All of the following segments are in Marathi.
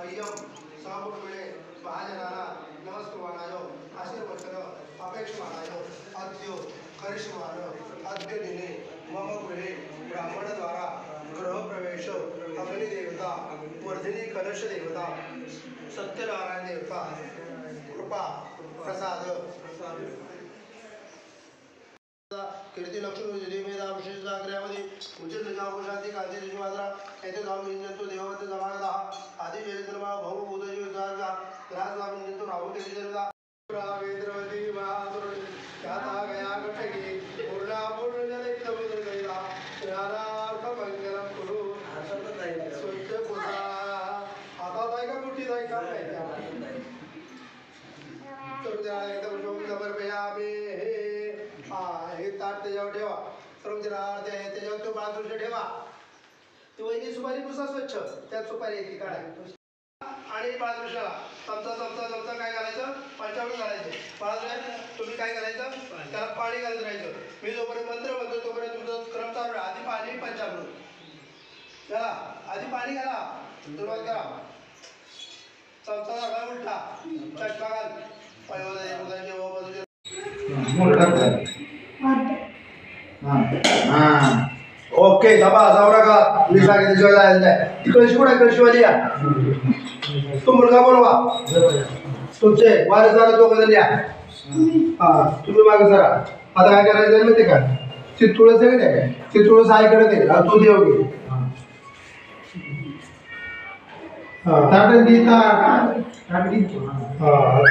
मह्यम सहकुटुंबिने महाजनाना नमस्कुर्वणायो आशीर्वचन अपेक्षमाणायो अद्यो करिष्यमाण अद्य दिने मम गृहे ब्राह्मणद्वारा गृहप्रवेश अग्निदेवता वर्धिनी कलश देवता सत्यनारायण देवता कृपा प्रसाद कीर्ती लक्ष्मी देवेदा विशेष जागऱ्यामध्ये उचित शांती कांती मात्रा येथे जाऊन इंजनतो देववत जमागदा आदि जयधर्मा भाऊ उदय विचारगा ग्रास जाऊन इंजनतो राहू केली जरगा वेद्रवती महासुर याता गया कटकी पूर्णा पूर्ण जले तमुद्र गैला ज्ञानार्थ मंगलम कुरु स्वच्छ कुसा आता जाय का कुठे जाय का तर त्या एकदम शोक समर्पयामी हे ताट त्याच्यावर ठेवा सर्व जरा अर्धे आहे त्याच्यावर तो बाजूला ठेवा ती वहिनी सुपारी पुसा स्वच्छ त्यात सुपारी येते काढा आणि बाजूला चमचा काय घालायचं पंचामृत घालायचं बाजूला तुम्ही काय घालायचं त्याला पाणी घालत राहायचं मी जोपर्यंत मंत्र म्हणतो तोपर्यंत तुमचं क्रम चालू आहे आधी पाणी पंचामृत घाला आधी पाणी घाला सुरुवात करा चमचा घाला उलटा चटका घाल पैवाला मुलांच्या बाजूला ओके दबा जावरा का मी सांगितलं शिवाय जायचं कळशी कुठे कळशीवाली या तो मुलगा बोलवा तुमचे वारसदार दोघं या हा तुम्ही मागे जरा आता काय करायचं माहिती का ते तुळस आहे काय ते तुळस आई करत आहे तू देव घे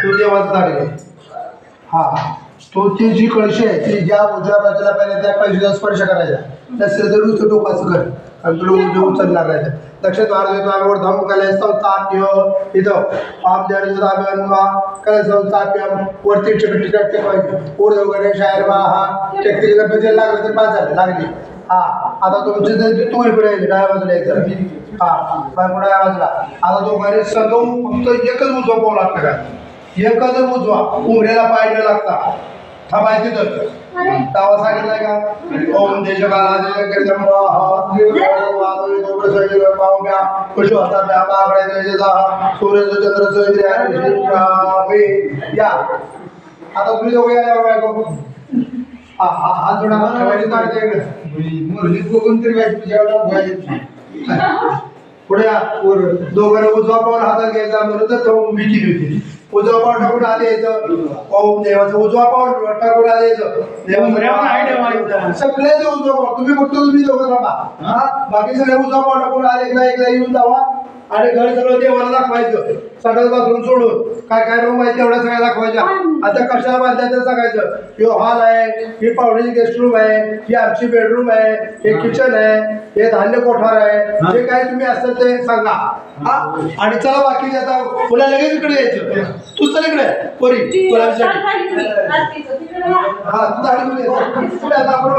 तू देवाचं ताट घे हा तो ती जी कळशी आहे ती ज्या उजव्या बाजूला पाहिजे त्या कळशीला स्पर्श करायचा त्या श्रीधर टोकाचं कर आणि तुला उचलणार नाही दक्षिण भारत येतो आम्ही वर्धमुखाला संस्थाप्य इथं पाम द्यायचं आम्ही अनुवा कला संस्थाप्य वरती टिकट टेकवायची ऊर्ध वगैरे शायर बा हा टेकते गणपती लागले तर पाच झाले लागली हा आता तुमचे जर तू इकडे यायचं डाव्या बाजूला यायचं हा बायको डाव्या बाजूला आता तो घरी सगळं फक्त एकच उजवा पाऊल लागतं का एकच उजवा उमऱ्याला पाय न लागता थांबायची तर तावा सांगितलंय का ओम देशकाला सूर्य या आता तुम्ही दोघे बायको हात जोडा ठेवायची काढते बघून तरी पुढे दोघांना उजवा पाऊल हातात घ्यायचा म्हणून तर उभी केली होती उजवा पाऊल टाकून आले यायचं ओम देवाचं उजवा पाऊल टाकून आले यायचं सगळे उजवा पाऊल तुम्ही फक्त तुम्ही दोघं थांबा बाकी सगळे उजवा पाऊल टाकून आले एकदा येऊन जावा आणि घर सगळं देवाला दाखवायचं सगळं बाथरूम सोडून काय रूम आहे तेवढ्या सगळ्या दाखवायच्या आता कशाला बांधल्या सांगायचं हे हॉल आहे ही पाहुण्याची गेस्ट रूम आहे ही आमची बेडरूम आहे हे किचन आहे हे धान्य कोठार आहे जे काय तुम्ही असेल ते सांगा हा आणि चला बाकी आता तुला लगेच इकडे यायचं तू चल इकडे पोरी तुला हा तू आता आपण